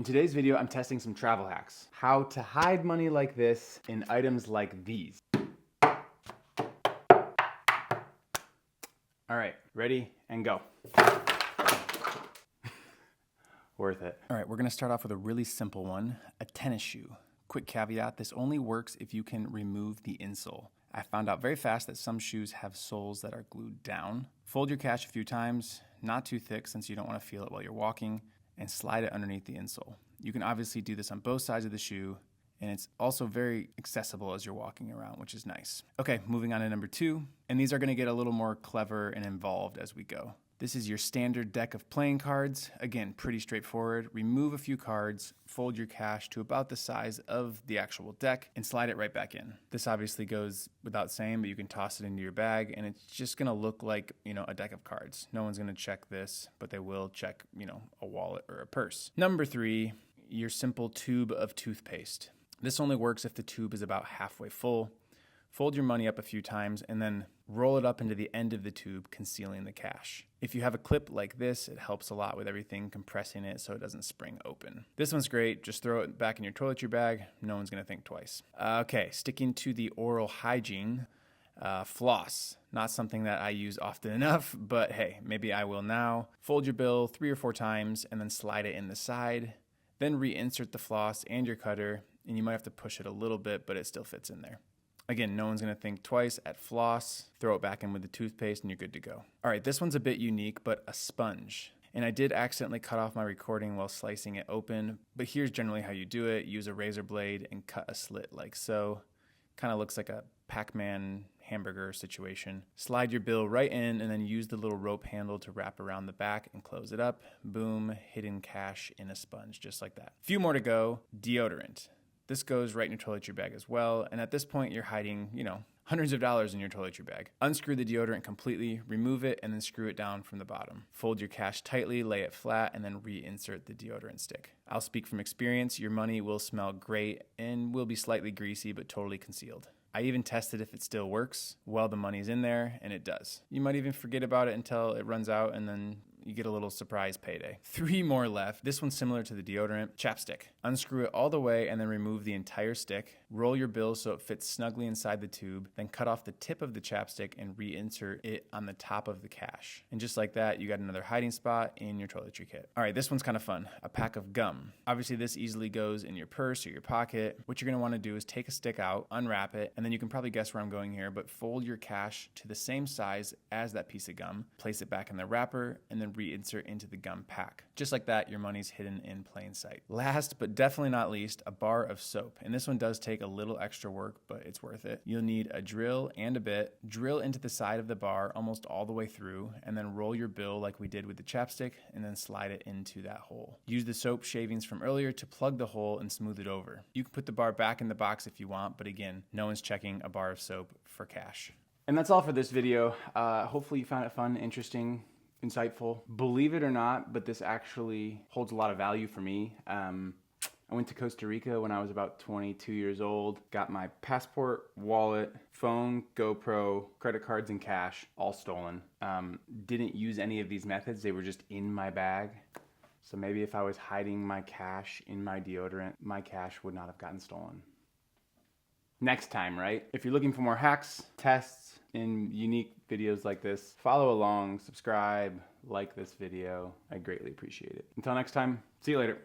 In today's video, I'm testing some travel hacks. How to hide money like this in items like these. All right, ready and go. Worth it. All right, we're gonna start off with a really simple one, a tennis shoe. Quick caveat, this only works if you can remove the insole. I found out very fast that some shoes have soles that are glued down. Fold your cash a few times, not too thick since you don't want to feel it while you're walking, and slide it underneath the insole. You can obviously do this on both sides of the shoe, and it's also very accessible as you're walking around, which is nice. Okay, moving on to number 2, and these are gonna get a little more clever and involved as we go. This is your standard deck of playing cards. Again, pretty straightforward. Remove a few cards, fold your cash to about the size of the actual deck, and slide it right back in. This obviously goes without saying, but you can toss it into your bag, and it's just gonna look like, a deck of cards. No one's gonna check this, but they will check, a wallet or a purse. Number 3, your simple tube of toothpaste. This only works if the tube is about halfway full. Fold your money up a few times and then roll it up into the end of the tube, concealing the cash. If you have a clip like this, it helps a lot with everything, compressing it so it doesn't spring open. This one's great. Just throw it back in your toiletry bag. No one's gonna think twice. Okay, sticking to the oral hygiene, floss. Not something that I use often enough, but hey, maybe I will now. Fold your bill 3 or 4 times and then slide it in the side. Then reinsert the floss and your cutter, and you might have to push it a little bit, but it still fits in there. Again, no one's gonna think twice at floss, throw it back in with the toothpaste and you're good to go. All right, this one's a bit unique, but a sponge. And I did accidentally cut off my recording while slicing it open, but here's generally how you do it. Use a razor blade and cut a slit like so. Kind of looks like a Pac-Man hamburger situation. Slide your bill right in and then use the little rope handle to wrap around the back and close it up. Boom, hidden cash in a sponge, just like that. Few more to go. Deodorant. This goes right in your toiletry bag as well, and at this point you're hiding, hundreds of dollars in your toiletry bag. Unscrew the deodorant completely, remove it, and then screw it down from the bottom. Fold your cash tightly, lay it flat, and then reinsert the deodorant stick. I'll speak from experience, your money will smell great and will be slightly greasy but totally concealed. I even tested if it still works while the money's in there, and it does. You might even forget about it until it runs out, and then you get a little surprise payday. 3 more left. This one's similar to the deodorant. Chapstick. Unscrew it all the way and then remove the entire stick. Roll your bill so it fits snugly inside the tube. Then cut off the tip of the chapstick and reinsert it on the top of the cash. And just like that, you got another hiding spot in your toiletry kit. All right, this one's kind of fun. A pack of gum. Obviously, this easily goes in your purse or your pocket. What you're gonna wanna do is take a stick out, unwrap it, and then you can probably guess where I'm going here, but fold your cash to the same size as that piece of gum. Place it back in the wrapper, and then reinsert into the gum pack. Just like that, your money's hidden in plain sight. Last, but definitely not least, a bar of soap. And this one does take a little extra work, but it's worth it. You'll need a drill and a bit. Drill into the side of the bar almost all the way through, and then roll your bill like we did with the chapstick, and then slide it into that hole. Use the soap shavings from earlier to plug the hole and smooth it over. You can put the bar back in the box if you want, but again, no one's checking a bar of soap for cash. And that's all for this video. Hopefully you found it fun, interesting, insightful. Believe it or not, but this actually holds a lot of value for me. I went to Costa Rica when I was about 22 years old, got my passport, wallet, phone, GoPro, credit cards, and cash all stolen. Didn't use any of these methods. They were just in my bag. So maybe if I was hiding my cash in my deodorant, my cash would not have gotten stolen. Next time, right? If you're looking for more hacks, tests, and unique videos like this, follow along, subscribe, like this video. I greatly appreciate it. Until next time, see you later.